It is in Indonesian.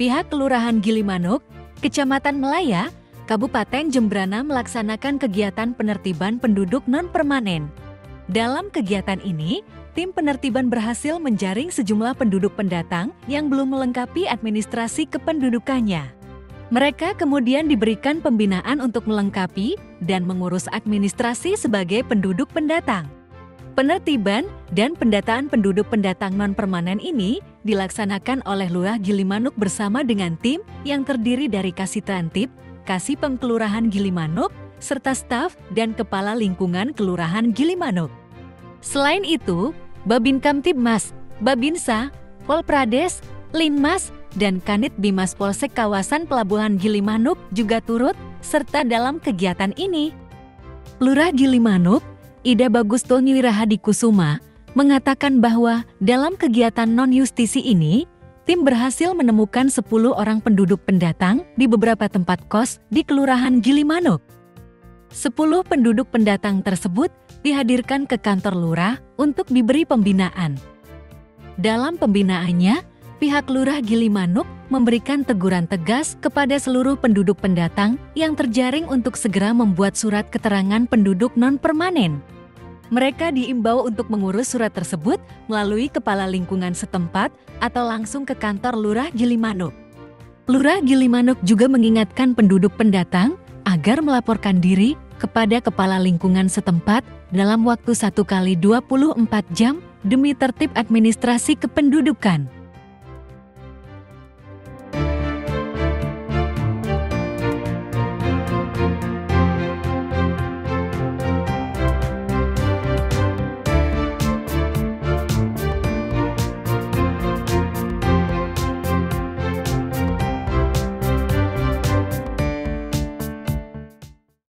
Pihak Kelurahan Gilimanuk, Kecamatan Melaya, Kabupaten Jembrana melaksanakan kegiatan penertiban penduduk non-permanen. Dalam kegiatan ini, tim penertiban berhasil menjaring sejumlah penduduk pendatang yang belum melengkapi administrasi kependudukannya. Mereka kemudian diberikan pembinaan untuk melengkapi dan mengurus administrasi sebagai penduduk pendatang. Penertiban dan pendataan penduduk pendatang non-permanen ini dilaksanakan oleh Lurah Gilimanuk bersama dengan tim yang terdiri dari Kasitrantip, Kasipem Kelurahan Gilimanuk, serta staf dan Kepala Lingkungan Kelurahan Gilimanuk. Selain itu, Babinkamtibmas, Babinsa, Polprades, Linmas, dan Kanit Bimas Polsek kawasan Pelabuhan Gilimanuk juga turut serta dalam kegiatan ini. Lurah Gilimanuk, Ida Bagustoni Rahadikusuma, mengatakan bahwa dalam kegiatan non-justisi ini, tim berhasil menemukan 10 orang penduduk pendatang di beberapa tempat kos di Kelurahan Gilimanuk. 10 penduduk pendatang tersebut dihadirkan ke kantor lurah untuk diberi pembinaan. Dalam pembinaannya, pihak Lurah Gilimanuk memberikan teguran tegas kepada seluruh penduduk pendatang yang terjaring untuk segera membuat surat keterangan penduduk non-permanen. Mereka diimbau untuk mengurus surat tersebut melalui Kepala Lingkungan setempat atau langsung ke kantor Lurah Gilimanuk. Lurah Gilimanuk juga mengingatkan penduduk pendatang agar melaporkan diri kepada Kepala Lingkungan setempat dalam waktu 1 kali 24 jam demi tertib administrasi kependudukan.